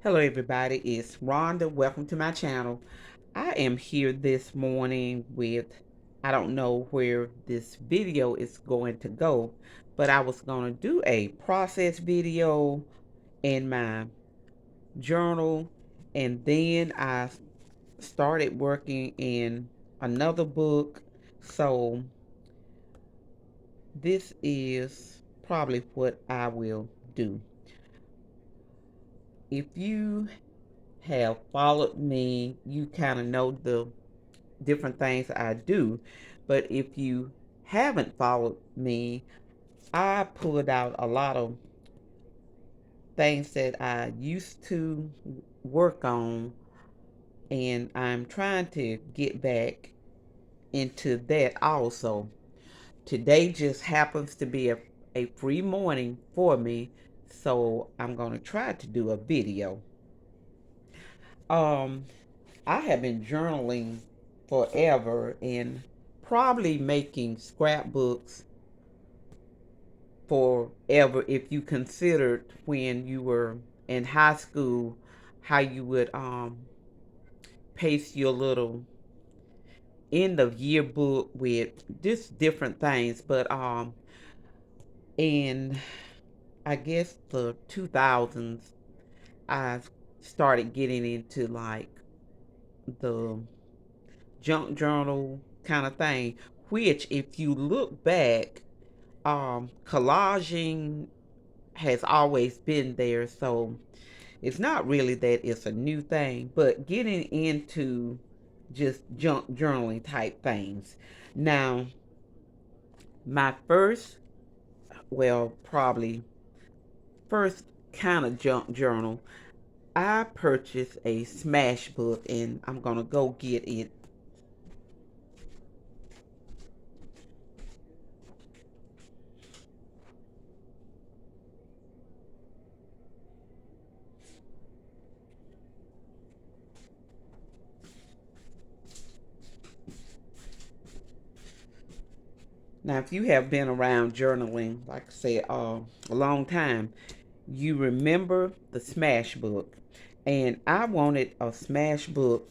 Hello everybody, it's Rhonda. Welcome to my channel. I am here this morning with, I don't know where this video is going to go, but I was going to do a process video in my journal, and then I started working in another book. So this is probably what I will do. If you have followed me, you kind of know the different things I do. But if you haven't followed me, I pulled out a lot of things that I used to work on, and I'm trying to get back into that also. Today just happens to be a free morning for me, so I'm going to try to do a video. Um, I have been journaling forever and probably making scrapbooks forever if you considered when you were in high school how you would paste your little end of year book with just different things. But in I guess the 2000s I started getting into like the junk journal kind of thing, which if you look back, collaging has always been there, so it's not really that it's a new thing, but getting into just junk journaling type things. Now, my first, well, probably first kind of junk journal, I purchased a smash book, and I'm gonna go get it. Now, if you have been around journaling, like I said, a long time, you remember the smash book. And I wanted a smash book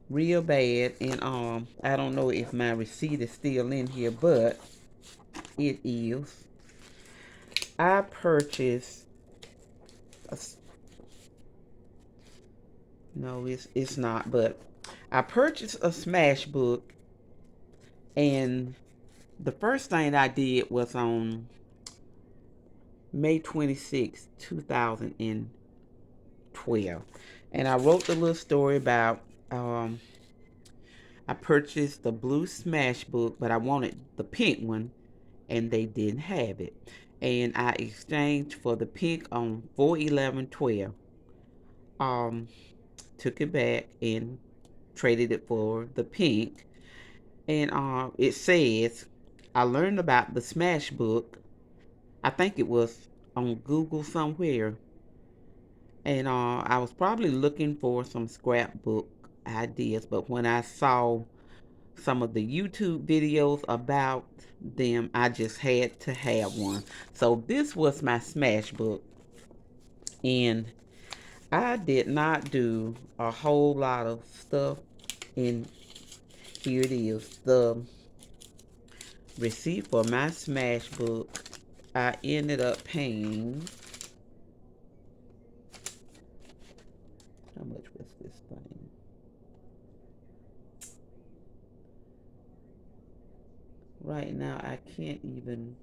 real bad, and I don't know if my receipt is still in here, but it is. I purchased a, no, it's not, but I purchased a smash book, and the first thing I did was on May 26, 2012, and I wrote the little story about I purchased the blue smash book, but I wanted the pink one, and they didn't have it. And I exchanged for the pink on 4/11/12. Um, Took it back and traded it for the pink. And it says I learned about the Smash book. I think it was on Google somewhere, and I was probably looking for some scrapbook ideas. But when I saw some of the YouTube videos about them, I just had to have one. So this was my smash book, and I did not do a whole lot of stuff. And here it is, the receipt for my smash book. I ended up paying, how much was this thing? Right now I can't even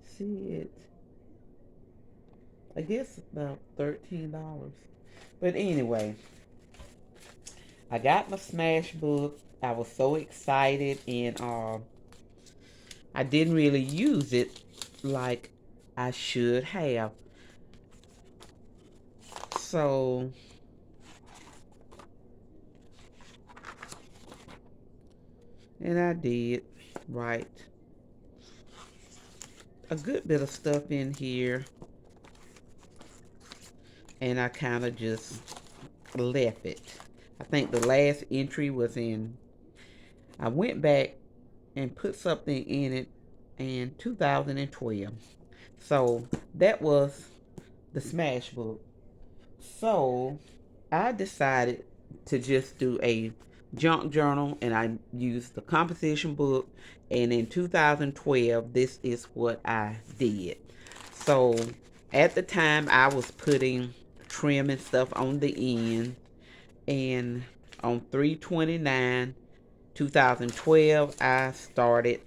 see it. I guess about $13. But anyway, I got my smash book. I was so excited, and I didn't really use it like I should have. So, and I did write a good bit of stuff in here, and I kind of just left it. I think the last entry was in, I went back and put something in it in 2012. So that was the Smash book. So I decided to just do a junk journal, and I used the composition book. And in 2012, this is what I did. So at the time, I was putting trim and stuff on the end, and on 3/29 2012, I started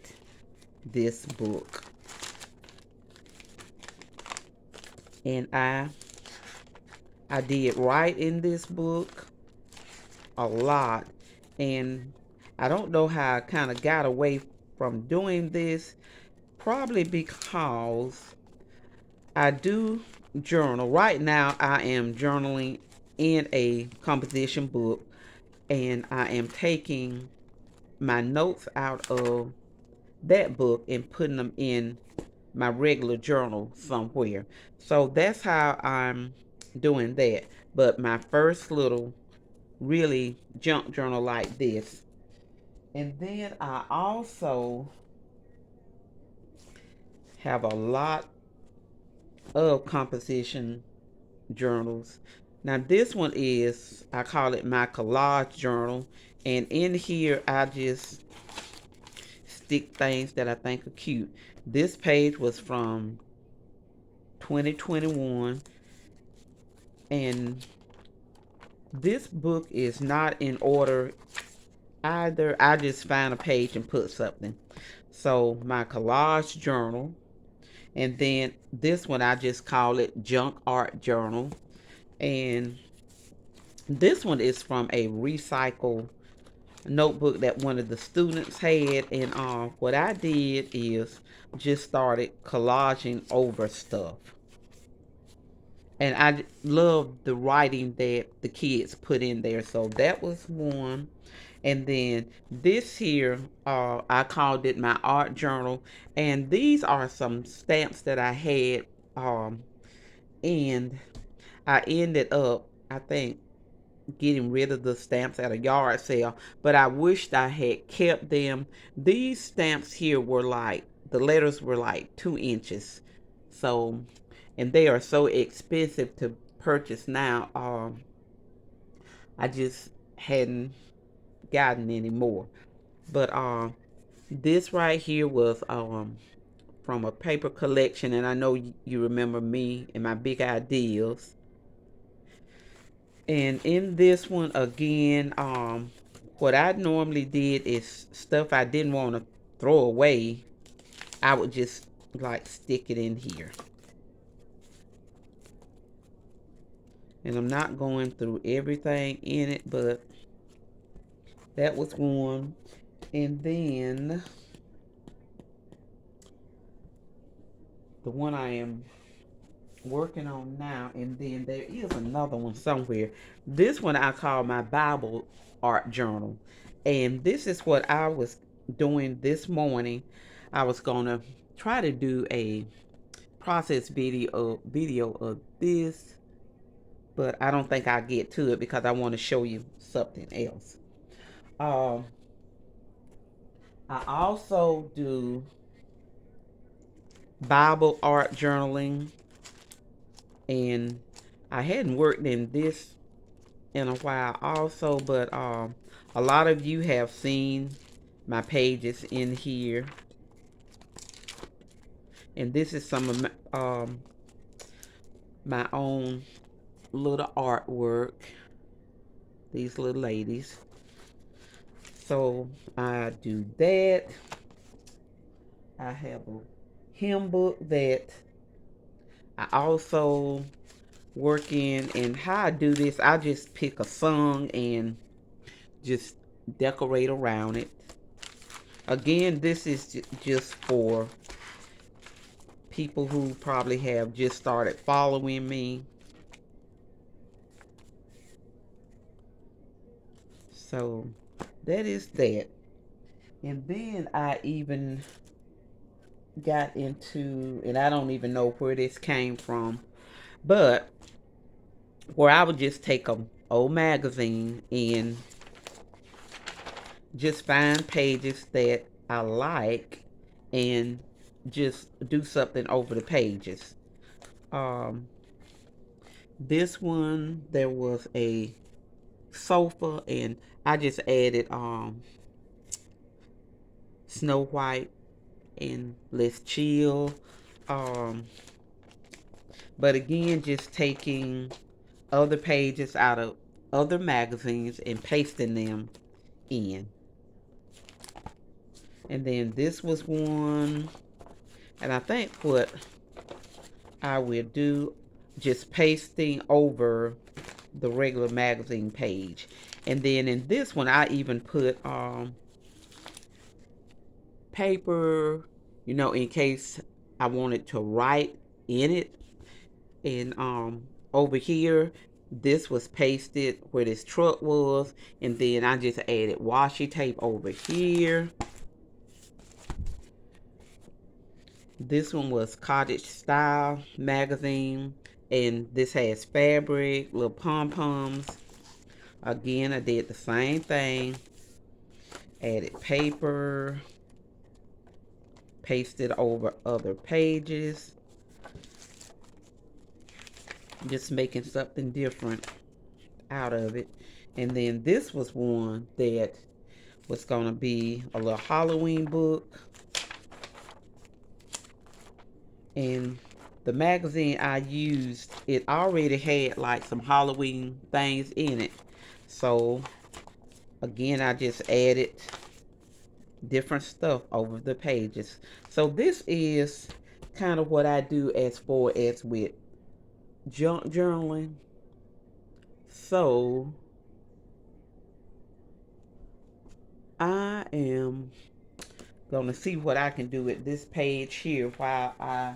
this book. And I did write in this book a lot, and I don't know how I kind of got away from doing this, probably because I do journal. Right now I am journaling in a composition book, and I am taking my notes out of that book and putting them in my regular journal somewhere. So that's how I'm doing that. But my first little really junk journal like this. And then I also have a lot of composition journals. Now this one is, I call it my collage journal. And in here I just stick things that I think are cute. This page was from 2021, and this book is not in order either. I just find a page and put something. So my collage journal, and then this one I just call it junk art journal. And this one is from a recycle notebook that one of the students had. And what I did is just started collaging over stuff. And I love the writing that the kids put in there. So that was one. And then this here, I called it my art journal. And these are some stamps that I had. And I ended up, I think, getting rid of the stamps at a yard sale. But I wished I had kept them. These stamps here were like, the letters were like 2 inches. So, and they are so expensive to purchase now. I just hadn't gotten any more. But this right here was from a paper collection, and I know you remember me and my big ideas. And in this one again, what I normally did is stuff I didn't want to throw away, I would just like stick it in here. And I'm not going through everything in it, but that was one. And then the one I am working on now, and then there is another one somewhere. This one I call my Bible art journal. And this is what I was doing this morning. I was gonna try to do a process video of this, but I don't think I'll get to it because I want to show you something else. Um, I also do Bible art journaling, and I hadn't worked in this in a while also, but a lot of you have seen my pages in here. And this is some of my own little artwork, these little ladies. So I do that. I have a hymn book that I also work in. And how I do this, I just pick a song and just decorate around it. Again, this is just for people who probably have just started following me. So that is that. And then I even got into, and I don't even know where this came from, but where I would just take a old magazine and just find pages that I like and just do something over the pages. Um, This one, there was a sofa, and I just added Snow White and Let's Chill. Um, but again, just taking other pages out of other magazines and pasting them in. And then this was one, and I think what I will do, just pasting over the regular magazine page. And then in this one, I even put paper, in case I wanted to write in it. And over here, this was pasted where this truck was, and then I just added washi tape over here. This one was Cottage Style magazine, and this has fabric, little pom-poms. Again, I did the same thing. Added paper, pasted over other pages. Just making something different out of it. And then this was one that was going to be a little Halloween book. And the magazine I used, it already had like some Halloween things in it. So again, I just added different stuff over the pages. So this is kind of what I do as far as with junk journaling. So I am going to see what I can do with this page here while I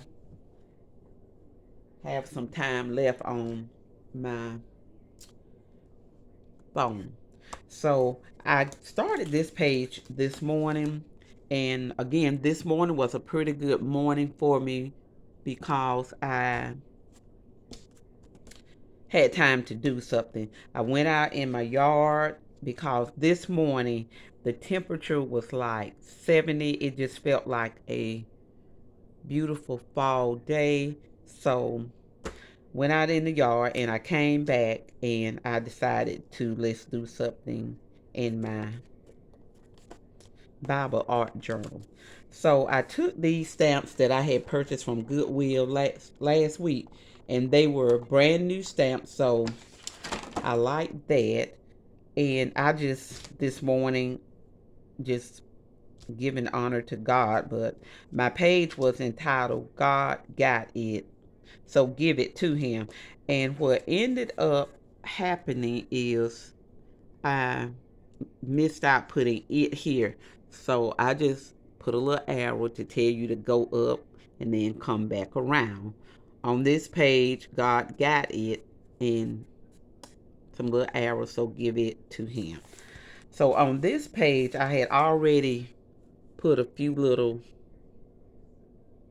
have some time left on my phone. So I started this page this morning, and again, this morning was a pretty good morning for me because I had time to do something. I went out in my yard because this morning the temperature was like 70. It just felt like a beautiful fall day. So went out in the yard and I came back and I decided to let's do something in my Bible art journal. So I took these stamps that I had purchased from Goodwill last week, and they were brand new stamps, so I like that. And I just this morning just giving honor to God, but my page was entitled God Got It, so give it to him. And what ended up happening is I missed out putting it here. So I just put a little arrow to tell you to go up and then come back around. On this page, God got it, and some little arrows, so give it to him. So on this page, I had already put a few little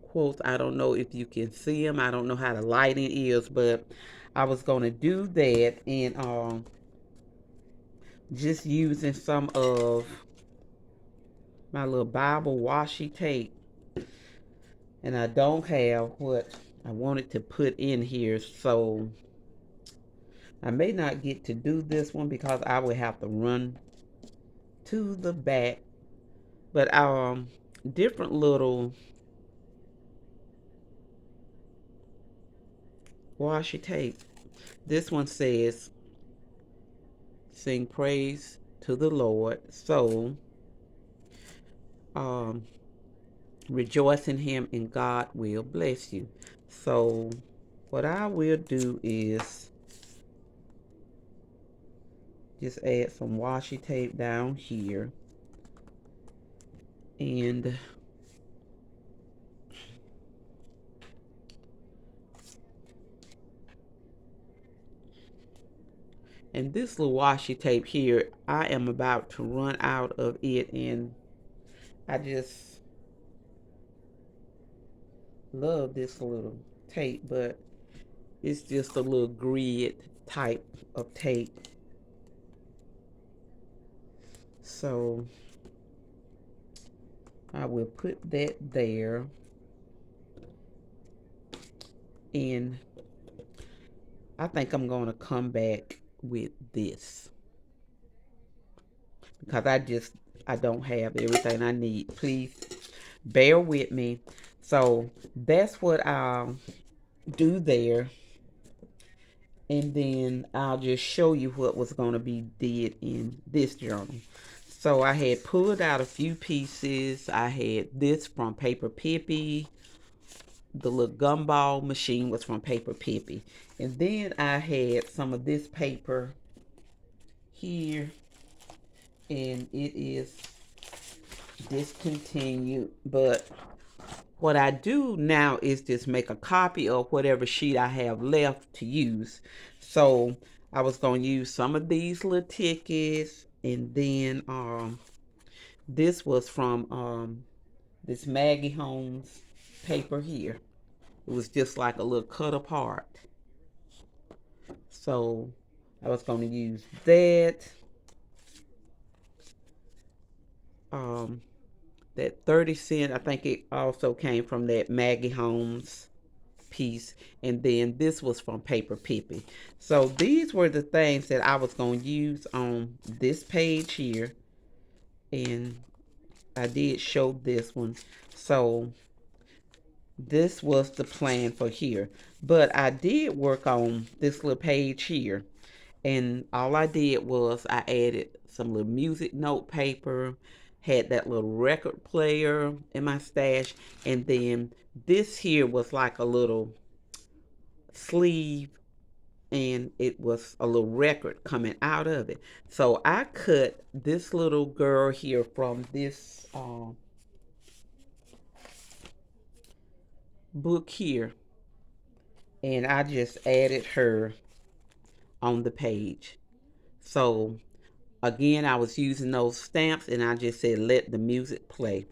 quotes. I don't know if you can see them. I don't know how the lighting is, but I was going to do that and just using some of my little Bible washi tape. And I don't have what I wanted to put in here, so I may not get to do this one because I will have to run to the back. But different little washi tape. This one says sing praise to the Lord. So um rejoice in him and God will bless you. So what I will do is just add some washi tape down here, and this little washi tape here, I am about to run out of it, and I just love this little tape, but it's just a little grid type of tape. So I will put that there, and I think I'm going to come back with this because I don't have everything I need. Please bear with me. So that's what I'll do there. And then I'll just show you what was going to be did in this journal. So I had pulled out a few pieces. I had this from Paper Pippy. The little gumball machine was from Paper Pippy. And then I had some of this paper here. And it is discontinued. But what I do now is just make a copy of whatever sheet I have left to use. So I was going to use some of these little tickets, and then this was from this Maggie Holmes paper here. It was just like a little cut apart. So I was going to use that. Um, that 30 cent, I think it also came from that Maggie Holmes piece, and then this was from Paper Pippy. So these were the things that I was going to use on this page here, and I did show this one. So this was the plan for here, but I did work on this little page here, and all I did was I added some little music note paper, had that little record player in my stash, and then this here was like a little sleeve, and it was a little record coming out of it. So I cut this little girl here from this book here, and I just added her on the page. So again, I was using those stamps, and I just said let the music play.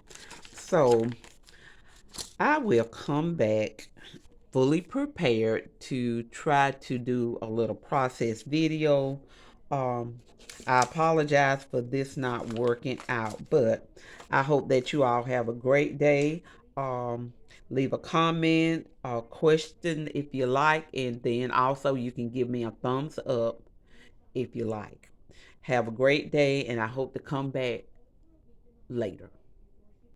So I will come back fully prepared to try to do a little process video. Um, I apologize for this not working out, but I hope that you all have a great day. Um, Leave a comment, a question if you like, and then also you can give me a thumbs up if you like. Have a great day, and I hope to come back later.